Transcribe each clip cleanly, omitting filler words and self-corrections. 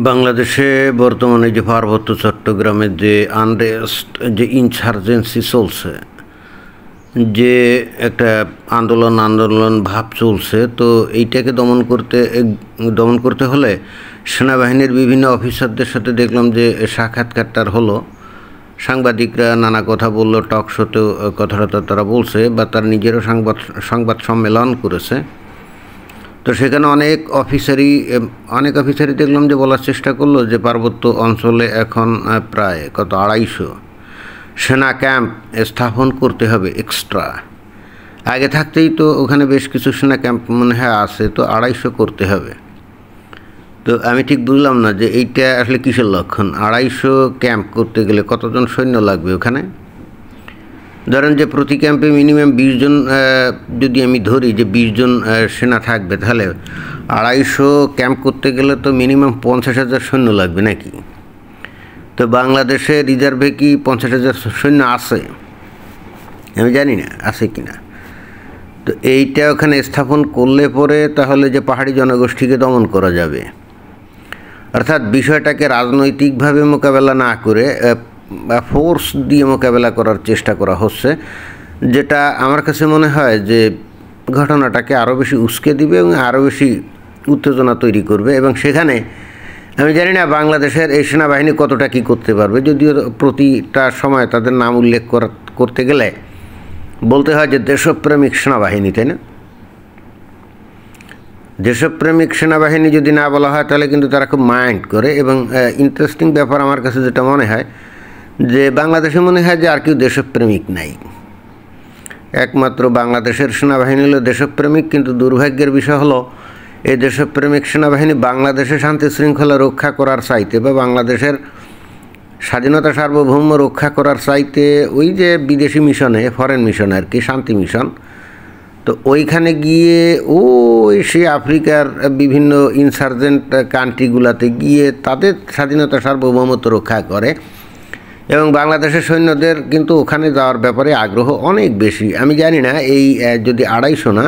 বাংলাদেশে বর্তমানে যে পার্বত্য চট্টগ্রামের যে আনরেস্ট, যে ইনসার্জেন্সি চলছে, যে একটা আন্দোলন ভাব চলছে, তো এইটাকে দমন করতে হলে সেনাবাহিনীর বিভিন্ন অফিসারদের সাথে দেখলাম যে সাক্ষাৎকারটার হলো। সাংবাদিকরা নানা কথা বলল, টক শোতেও কথাটা তারা বলছে, বা তার নিজেরও সংবাদ সম্মেলন করেছে। তো সেখানে অনেক অফিসারই দেখলাম যে বলার চেষ্টা করলো যে পার্বত্য অঞ্চলে এখন প্রায় 250 সেনা ক্যাম্প স্থাপন করতে হবে এক্সট্রা। আগে থাকতেই তো ওখানে বেশ কিছু সেনা ক্যাম্প মনে হয় আছে, তো 250 করতে হবে। তো আমি ঠিক বুঝলাম না যে এইটা আসলে কিসের লক্ষণ। 250 ক্যাম্প করতে গেলে কতজন সৈন্য লাগবে ওখানে? ধরেন যে প্রতি ক্যাম্পে মিনিমাম 20 জন, যদি আমি ধরি যে 20 জন সেনা থাকবে, তাহলে 250 ক্যাম্প করতে গেলে তো মিনিমাম 50,000 সৈন্য লাগবে নাকি? তো বাংলাদেশে রিজার্ভে কি 50,000 সৈন্য আছে? আমি জানি না আছে কি না। তো এইটা ওখানে স্থাপন করলে পরে তাহলে যে পাহাড়ি জনগোষ্ঠীকে দমন করা যাবে, অর্থাৎ বিষয়টাকে রাজনৈতিকভাবে মোকাবেলা না করে ফোর্স দিয়ে মোকাবেলা করার চেষ্টা করা হচ্ছে, যেটা আমার কাছে মনে হয় যে ঘটনাটাকে আরও বেশি উস্কে দিবে এবং আরও বেশি উত্তেজনা তৈরি করবে। এবং সেখানে আমি জানি না বাংলাদেশের এই সেনাবাহিনী কতটা কী করতে পারবে, যদিও প্রতিটা সময় তাদের নাম উল্লেখ করতে গেলে বলতে হয় যে দেশপ্রেমিক সেনাবাহিনী, তাই না? দেশপ্রেমিক সেনাবাহিনী যদি না বলা হয় তাহলে কিন্তু তারা খুব মাইন্ড করে। এবং ইন্টারেস্টিং ব্যাপার আমার কাছে যেটা মনে হয় যে বাংলাদেশে মনে হয় যে আর কেউ দেশপ্রেমিক নাই, একমাত্র বাংলাদেশের সেনাবাহিনী হলো দেশপ্রেমিক। কিন্তু দুর্ভাগ্যের বিষয় হলো এই দেশপ্রেমিক সেনাবাহিনী বাংলাদেশে শান্তি শৃঙ্খলা রক্ষা করার চাইতে বা বাংলাদেশের স্বাধীনতা সার্বভৌম রক্ষা করার চাইতে ওই যে বিদেশি মিশনে, ফরেন মিশন আর কি, শান্তি মিশন, তো ওইখানে গিয়ে ওই সে আফ্রিকার বিভিন্ন ইনসার্জেন্ট কান্ট্রিগুলোতে গিয়ে তাদের স্বাধীনতা সার্বভৌমত্ব রক্ষা করে। এবং বাংলাদেশের সৈন্যদের কিন্তু ওখানে যাওয়ার ব্যাপারে আগ্রহ অনেক বেশি। আমি জানি না এই যদি 250 না,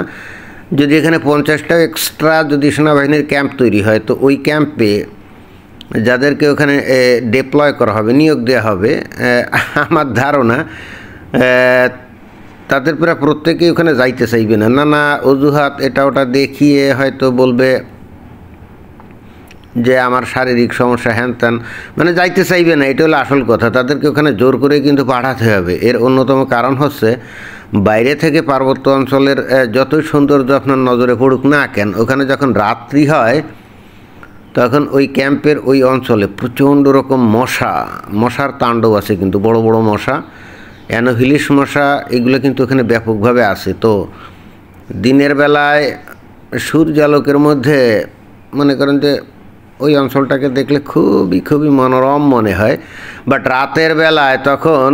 যদি এখানে 50টা এক্সট্রা যদি সেনাবাহিনীর ক্যাম্প তৈরি হয়, তো ওই ক্যাম্পে যাদেরকে ওখানে ডিপ্লয় করা হবে, নিয়োগ দেওয়া হবে, আমার ধারণা তাদের প্রায় প্রত্যেকেই ওখানে যাইতে চাইবে না। নানা অজুহাত এটা ওটা দেখিয়ে হয়তো বলবে যে আমার শারীরিক সমস্যা, হ্যান ত্যান, মানে যাইতে চাইবে না। এটা হলো আসল কথা। তাদেরকে ওখানে জোর করে কিন্তু পাঠাতে হবে। এর অন্যতম কারণ হচ্ছে বাইরে থেকে পার্বত্য অঞ্চলের যতই সৌন্দর্য আপনার নজরে পড়ুক না কেন, ওখানে যখন রাত্রি হয় তখন ওই ক্যাম্পের ওই অঞ্চলে প্রচণ্ড রকম মশার তাণ্ডব আছে, কিন্তু বড় বড় মশা, অ্যানোফিলিস মশা, এগুলো কিন্তু ওখানে ব্যাপকভাবে আছে। তো দিনের বেলায় সূর্যালোকের মধ্যে মনে করেন যে ওই অঞ্চলটাকে দেখলে খুবই মনোরম মনে হয়, বাট রাতের বেলায় তখন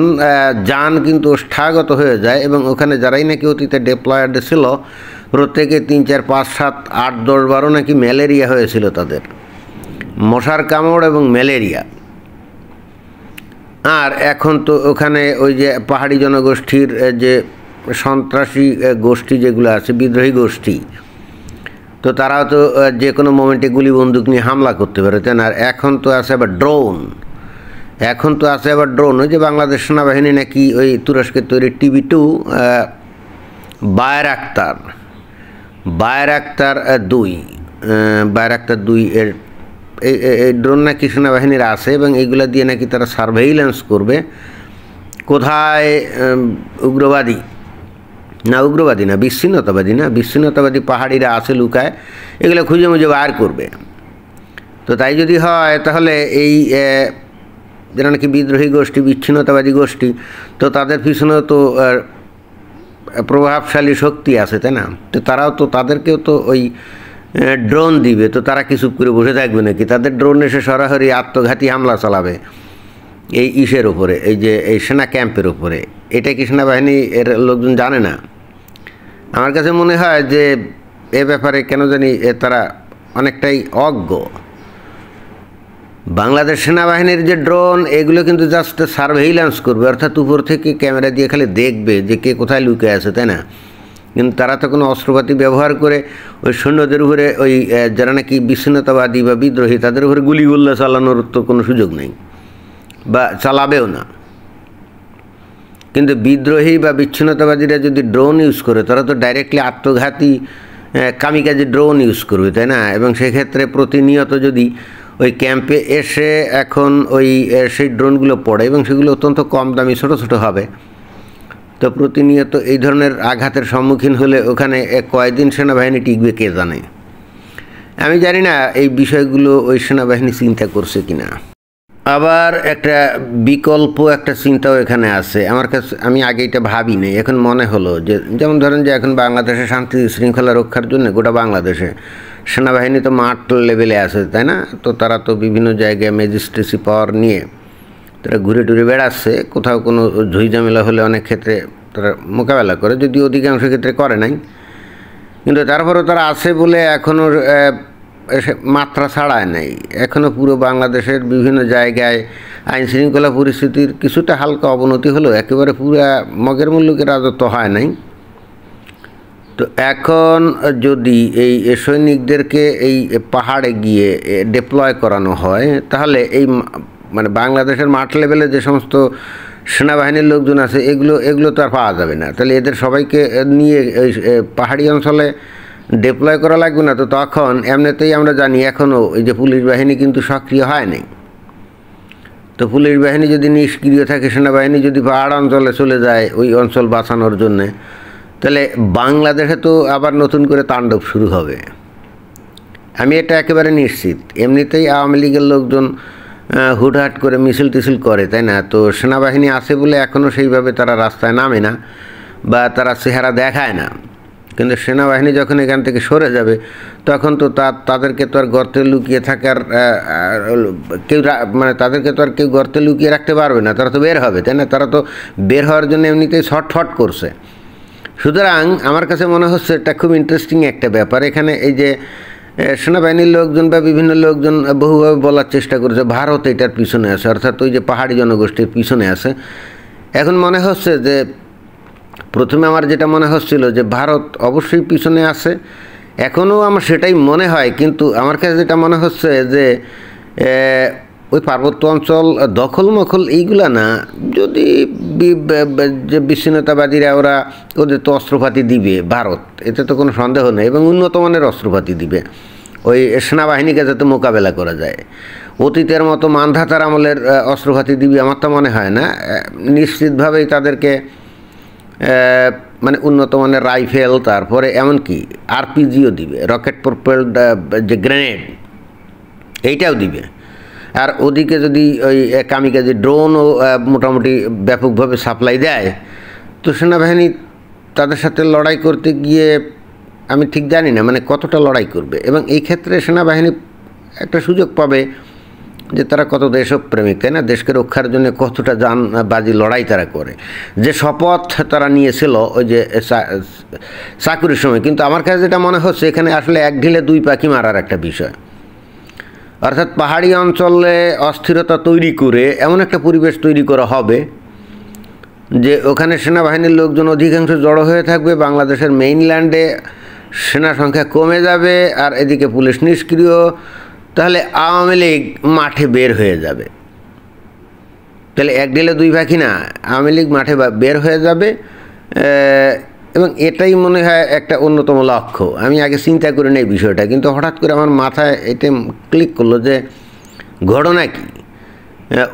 যান কিন্তু ওষ্ঠাগত হয়ে যায়। এবং ওখানে যারাই নাকি অতীতে ডিপ্লয়েড ছিল প্রত্যেকে 3, 4, 5, 7, 8, 10, 12 নাকি ম্যালেরিয়া হয়েছিল তাদের, মশার কামড় এবং ম্যালেরিয়া। আর এখন তো ওখানে ওই যে পাহাড়ি জনগোষ্ঠীর যে সন্ত্রাসী গোষ্ঠী যেগুলো আছে, বিদ্রোহী গোষ্ঠী, তো তারাও তো যে কোনো মোমেন্টে গুলি বন্দুক নিয়ে হামলা করতে পারে, তাই না? আর এখন তো আছে আবার ড্রোন। ওই যে বাংলাদেশ সেনাবাহিনী নাকি ওই তুরস্কের তৈরি TB2 বায়রাক্তার 2 এর এই ড্রোন নাকি সেনাবাহিনীর আছে। এবং এইগুলো দিয়ে নাকি তারা সার্ভেইলেন্স করবে কোথায় বিচ্ছিন্নতাবাদী পাহাড়িরা আছে লুকায়, এগুলো খুঁজে বার করবে। তো তাই যদি হয় তাহলে এই যারা নাকি বিদ্রোহী গোষ্ঠী, বিচ্ছিন্নতাবাদী গোষ্ঠী, তো তাদের পিছনেও তো প্রভাবশালী শক্তি আছে, তাই না? তো তারাও তো, তাদেরকেও তো ওই ড্রোন দিবে। তো তারা কি চুপ করে বসে থাকবে নাকি? তাদের ড্রোন এসে সরাসরি আত্মঘাতী হামলা চালাবে এই ইসের ওপরে, এই যে এই সেনা ক্যাম্পের ওপরে। এটা কি সেনাবাহিনী এর লোকজন জানে না? আমার কাছে মনে হয় যে এ ব্যাপারে কেন জানি তারা অনেকটাই অজ্ঞ। বাংলাদেশ সেনাবাহিনীর যে ড্রোন এগুলো কিন্তু জাস্ট সার্ভেইলেন্স করবে, অর্থাৎ উপর থেকে ক্যামেরা দিয়ে খালি দেখবে যে কে কোথায় লুকে আছে, তাই না? কিন্তু তারা তো কোনো অস্ত্রপাতি ব্যবহার করে ওই সৈন্যদের উপরে ওই যারা নাকি বিচ্ছিন্নতাবাদী বা বিদ্রোহী তাদের উপরে গুলিগুল্লা চালানোর তো কোনো সুযোগ নেই বা চালাবেও না। কিন্তু বিদ্রোহী বা বিচ্ছিন্নতাবাদীরা যদি ড্রোন ইউজ করে তারা তো ডাইরেক্টলি আত্মঘাতী কামিকাজি ড্রোন ইউজ করবে, তাই না? এবং সেক্ষেত্রে প্রতিনিয়ত যদি ওই ক্যাম্পে এসে এখন ওই সেই ড্রোনগুলো পড়ে এবং সেগুলো অত্যন্ত কম দামি ছোটো ছোটো হবে, তো প্রতিনিয়ত এই ধরনের আঘাতের সম্মুখীন হলে ওখানে কয়দিন সেনাবাহিনী টিকবে কে জানে। আমি জানি না এই বিষয়গুলো ওই সেনাবাহিনী চিন্তা করছে কিনা। আবার একটা বিকল্প একটা চিন্তাও এখানে আছে আমার কাছে, আমি আগে এটা ভাবি নাই, এখন মনে হলো যে যেমন ধরেন যে এখন বাংলাদেশে শান্তি শৃঙ্খলা রক্ষার জন্য গোটা বাংলাদেশে সেনাবাহিনী তো মাঠ লেভেলে আছে, তাই না? তো তারা তো বিভিন্ন জায়গায় ম্যাজিস্ট্রেসি পাওয়ার নিয়ে তারা ঘুরে টুরে বেড়াচ্ছে, কোথাও কোনো ঝুঁই ঝামেলা হলে অনেক ক্ষেত্রে তারা মোকাবেলা করে, যদিও অধিকাংশ ক্ষেত্রে করে নাই, কিন্তু তারপরেও তারা আছে বলে এখনও মাত্রা ছাড়ায় নাই। এখনও পুরো বাংলাদেশের বিভিন্ন জায়গায় আইনশৃঙ্খলা পরিস্থিতির কিছুটা হালকা অবনতি হলেও একেবারে পুরো মগের মুল্লুকের রাজত্ব হয় নাই। তো এখন যদি এই সৈনিকদেরকে এই পাহাড়ে গিয়ে ডিপ্লয় করানো হয় তাহলে এই মানে বাংলাদেশের মাঠ লেভেলে যে সমস্ত সেনাবাহিনীর লোকজন আছে এগুলো তো আর পাওয়া যাবে না। তাহলে এদের সবাইকে নিয়ে ওই পাহাড়ি অঞ্চলে ডিপ্লয় করা লাগবে না। তো তখন এমনিতেই আমরা জানি এখনও এই যে পুলিশ বাহিনী কিন্তু সক্রিয় হয় নাই। তো পুলিশ বাহিনী যদি নিষ্ক্রিয় থাকে, সেনাবাহিনী যদি পাহাড় অঞ্চলে চলে যায় ওই অঞ্চল বাঁচানোর জন্যে, তাহলে বাংলাদেশে তো আবার নতুন করে তাণ্ডব শুরু হবে। আমি এটা একেবারে নিশ্চিত। এমনিতেই আওয়ামী লীগের লোকজন হুটহাট করে মিছিল টিছিল করে, তাই না? তো সেনাবাহিনী আছে বলে এখনও সেইভাবে তারা রাস্তায় নামে না বা তারা চেহারা দেখায় না। কিন্তু সেনাবাহিনী যখন এখান থেকে সরে যাবে তখন তো তাদেরকে তো আর গর্তে লুকিয়ে থাকার কেউ মানে তাদেরকে তো আর কেউ গর্তে লুকিয়ে রাখতে পারবে না, তারা তো বের হবে, তাই না? তারা তো বের হওয়ার জন্য এমনিতেই ছটফট করছে। সুতরাং আমার কাছে মনে হচ্ছে এটা খুব ইন্টারেস্টিং একটা ব্যাপার। এখানে এই যে সেনাবাহিনীর লোকজন বা বিভিন্ন লোকজন বহুভাবে বলার চেষ্টা করেছে ভারত এটার পিছনে আছে, অর্থাৎ ওই যে পাহাড়ি জনগোষ্ঠীর পিছনে আছে। এখন মনে হচ্ছে যে প্রথমে আমার যেটা মনে হচ্ছিল যে ভারত অবশ্যই পিছনে আছে, এখনও আমার সেটাই মনে হয়, কিন্তু আমার কাছে যেটা মনে হচ্ছে যে ওই পার্বত্য অঞ্চল দখল এইগুলা না, যদি যে বিচ্ছিন্নতাবাদীরা ওদের তো অস্ত্রপাতি দিবে ভারত, এতে তো কোনো সন্দেহ নেই, এবং উন্নত মানের অস্ত্রপাতি দিবে ওই সেনাবাহিনীকে যাতে মোকাবেলা করা যায়। অতীতের মতো মানধাতার আমলের অস্ত্রপাতি দিবে আমার তো মনে হয় না। নিশ্চিতভাবেই তাদেরকে মানে উন্নত মানের রাইফেল, তারপরে এমনকি আরপিজিও দিবে, রকেট প্রপেলড যে গ্রেনেড এইটাও দিবে। আর ওদিকে যদি ওই কামিকাজি ড্রোনও মোটামুটি ব্যাপকভাবে সাপ্লাই দেয়, তো সেনাবাহিনী তাদের সাথে লড়াই করতে গিয়ে আমি ঠিক জানি না মানে কতটা লড়াই করবে। এবং এই ক্ষেত্রে সেনাবাহিনী একটা সুযোগ পাবে যে তারা কত দেশপ্রেমিক, তাই না? দেশকে রক্ষার জন্য কতটা বাজি লড়াই তারা করে, যে শপথ তারা নিয়েছিল ওই যে চাকুরির সময়। কিন্তু আমার কাছে যেটা মনে হচ্ছে এখানে আসলে এক ঢিলে দুই পাখি মারার একটা বিষয়, অর্থাৎ পাহাড়ি অঞ্চলে অস্থিরতা তৈরি করে এমন একটা পরিবেশ তৈরি করা হবে যে ওখানে সেনাবাহিনীর লোকজন অধিকাংশ জড়ো হয়ে থাকবে, বাংলাদেশের মেইনল্যান্ডে সেনা সংখ্যা কমে যাবে, আর এদিকে পুলিশ নিষ্ক্রিয়। তাহলে আওয়ামী লীগ মাঠে বের হয়ে যাবে। তাহলে এক ঢিলে দুই পাখি না, আওয়ামী লীগ মাঠে বের হয়ে যাবে। এবং এটাই মনে হয় একটা অন্যতম লক্ষ্য। আমি আগে চিন্তা করি না এই বিষয়টা, কিন্তু হঠাৎ করে আমার মাথায় এটা ক্লিক করলো যে ঘটনা কি।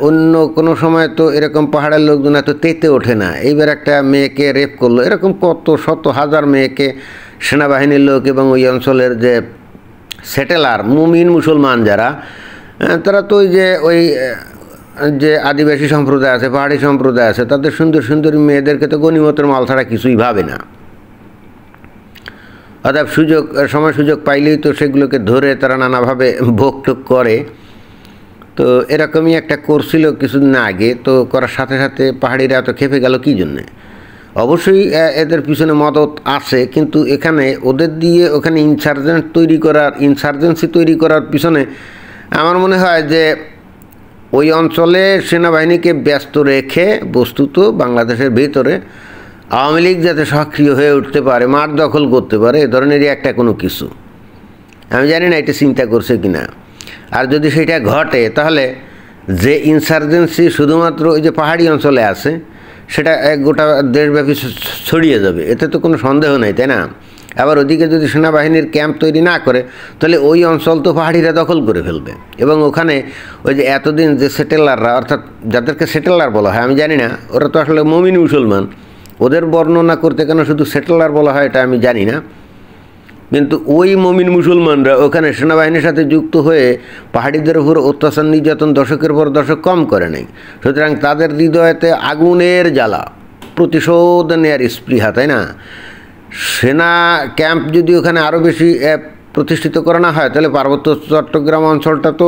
অন্য কোনো সময় তো এরকম পাহাড়ের লোকজন এত তেতে ওঠে না। এইবার একটা মেয়েকে রেপ করলো, এরকম কত শত হাজার মেয়েকে সেনাবাহিনীর লোক এবং ওই অঞ্চলের যে সেটেলার মুমিন মুসলমান যারা, তারা তো ওই যে আদিবাসী সম্প্রদায় আছে, পাহাড়ি সম্প্রদায় আছে, তাদের সুন্দর সুন্দরী মেয়েদেরকে তো গনিমতের মাল ছাড়া কিছুই ভাবে না। অর্থাৎ সময় সুযোগ পাইলেই তো সেগুলোকে ধরে তারা নানাভাবে ভোগটোগ করে। তো এরকমই একটা করছিল কিছুদিন আগে। তো করার সাথে সাথে পাহাড়িরা এত খেপে গেল কী জন্যে? অবশ্যই এদের পিছনে মদত আছে, কিন্তু এখানে ওদের দিয়ে ওখানে ইনসার্জেন্সি তৈরি করার পিছনে আমার মনে হয় যে ওই অঞ্চলে সেনাবাহিনীকে ব্যস্ত রেখে বস্তুত বাংলাদেশের ভিতরে আওয়ামী লীগ যাতে সক্রিয় হয়ে উঠতে পারে, মাঠ দখল করতে পারে, এ ধরনেরই একটা কোনো কিছু। আমি জানি না এটা চিন্তা করছে কি না। আর যদি সেটা ঘটে তাহলে যে ইনসার্জেন্সি শুধুমাত্র ওই যে পাহাড়ি অঞ্চলে আছে সেটা গোটা দেশব্যাপী ছড়িয়ে যাবে, এতে তো কোনো সন্দেহ নেই, তাই না? আবার ওদিকে যদি সেনাবাহিনীর ক্যাম্প তৈরি না করে তাহলে ওই অঞ্চল তো পাহাড়িরা দখল করে ফেলবে, এবং ওখানে ওই যে এতদিন যে সেটেলাররা, অর্থাৎ যাদেরকে সেটেলার বলা হয়, আমি জানি না, ওরা তো আসলে মুমিন মুসলমান, ওদের বর্ণনা করতে কেন শুধু সেটেলার বলা হয় এটা আমি জানি না, কিন্তু ওই মুমিন মুসলমানরা ওখানে সেনাবাহিনীর সাথে যুক্ত হয়ে পাহাড়িদের উপর অত্যাচার নির্যাতন দশকের পর দশক কম করে নাই। সুতরাং তাদের হৃদয়তে আগুনের জ্বালা, প্রতিশোধ নেয়ার স্পৃহা, তাই না? সেনা ক্যাম্প যদি ওখানে আরও বেশি প্রতিষ্ঠিত করা না হয় তাহলে পার্বত্য চট্টগ্রাম অঞ্চলটা তো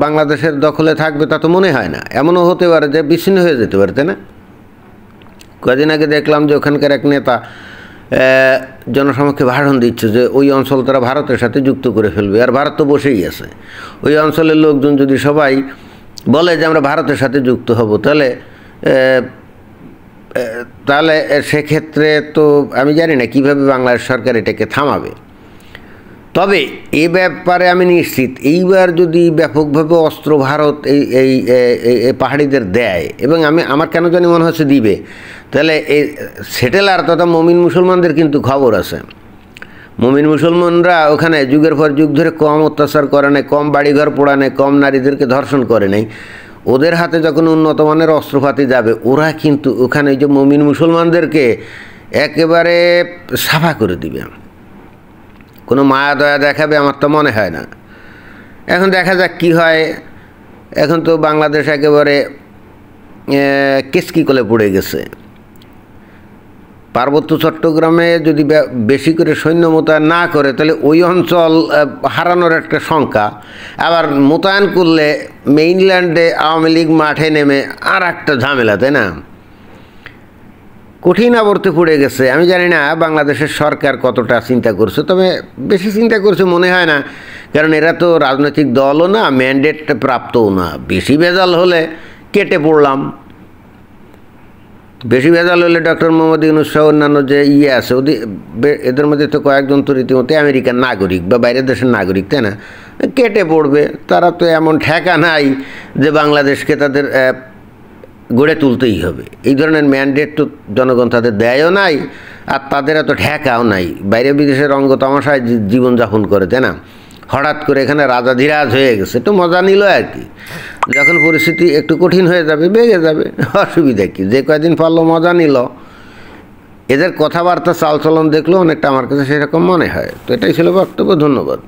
বাংলাদেশের দখলে থাকবে তা তো মনে হয় না। এমনও হতে পারে যে বিচ্ছিন্ন হয়ে যেতে পারে, তাই না? কদিন আগে দেখলাম যে ওখানকার এক নেতা জনসমক্ষে ভাষণ দিচ্ছে যে ওই অঞ্চল তারা ভারতের সাথে যুক্ত করে ফেলবে, আর ভারত তো বসেই আছে। ওই অঞ্চলের লোকজন যদি সবাই বলে যে আমরা ভারতের সাথে যুক্ত হব তাহলে সেক্ষেত্রে তো আমি জানি না কীভাবে বাংলাদেশ সরকার এটাকে থামাবে। তবে এ ব্যাপারে আমি নিশ্চিত এইবার যদি ব্যাপকভাবে অস্ত্র ভারত এই পাহাড়িদের দেয়, এবং আমার কেন জানি মনে হচ্ছে দিবে, তাহলে এই সেটেলার তথা মুমিন মুসলমানদের কিন্তু খবর আছে। মুমিন মুসলমানরা ওখানে যুগের পর যুগ ধরে কম অত্যাচার করে নাই, কম বাড়িঘর পোড়া নেই, কম নারীদেরকে ধর্ষণ করে নাই। ওদের হাতে যখন উন্নত মানের অস্ত্রপাতি যাবে, ওরা কিন্তু ওখানে যে মুমিন মুসলমানদেরকে একেবারে সাফা করে দিবে, কোনো মায়া দয়া দেখাবে আমার তো মনে হয় না। এখন দেখা যাক কী হয়। এখন তো বাংলাদেশ একেবারে কেসকি কোলে পড়ে গেছে। পার্বত্য চট্টগ্রামে যদি বেশি করে সৈন্য মোতায়েন না করে তাহলে ওই অঞ্চল হারানোর একটা শঙ্কা, আবার মোতায়েন করলে মেইনল্যান্ডে আওয়ামী লীগ মাঠে নেমে আর একটা ঝামেলা, তাই না? কঠিন আবর্তে পড়ে গেছে। আমি জানি না বাংলাদেশের সরকার কতটা চিন্তা করছে, তবে বেশি চিন্তা করছে মনে হয় না, কারণ এরা তো রাজনৈতিক দলও না, ম্যান্ডেট প্রাপ্তও না। বেশি ভেজাল হলে কেটে পড়লাম, বেশি ভেজাল হলে ডক্টর মোহাম্মদ ইউনূস সহ অন্যান্য যে আছে এদের মধ্যে তো কয়েকজন তো রীতিমতো আমেরিকার নাগরিক বা বাইরের দেশের নাগরিক, তাই না? কেটে পড়বে। তারা তো এমন ঠেকা নাই যে বাংলাদেশকে তাদের গড়ে তুলতেই হবে, এই ধরনের ম্যান্ডেট তো জনগণ তাদের দেয়ও নাই, আর তাদের এত ঠেকাও নাই। বাইরে বিদেশের রঙ্গ তামাশায় জীবনযাপন করে, তাই না? হঠাৎ করে এখানে রাজাধিরাজ হয়ে গেছে, একটু মজা নিল আর কি। যখন পরিস্থিতি একটু কঠিন হয়ে যাবে বেগে যাবে, অসুবিধা কি? যে কয়দিন পারলো মজা নিল। এদের কথাবার্তা চালচলন দেখলেও অনেকটা আমার কাছে সেরকম মনে হয়। তো এটাই ছিল বক্তব্য। ধন্যবাদ।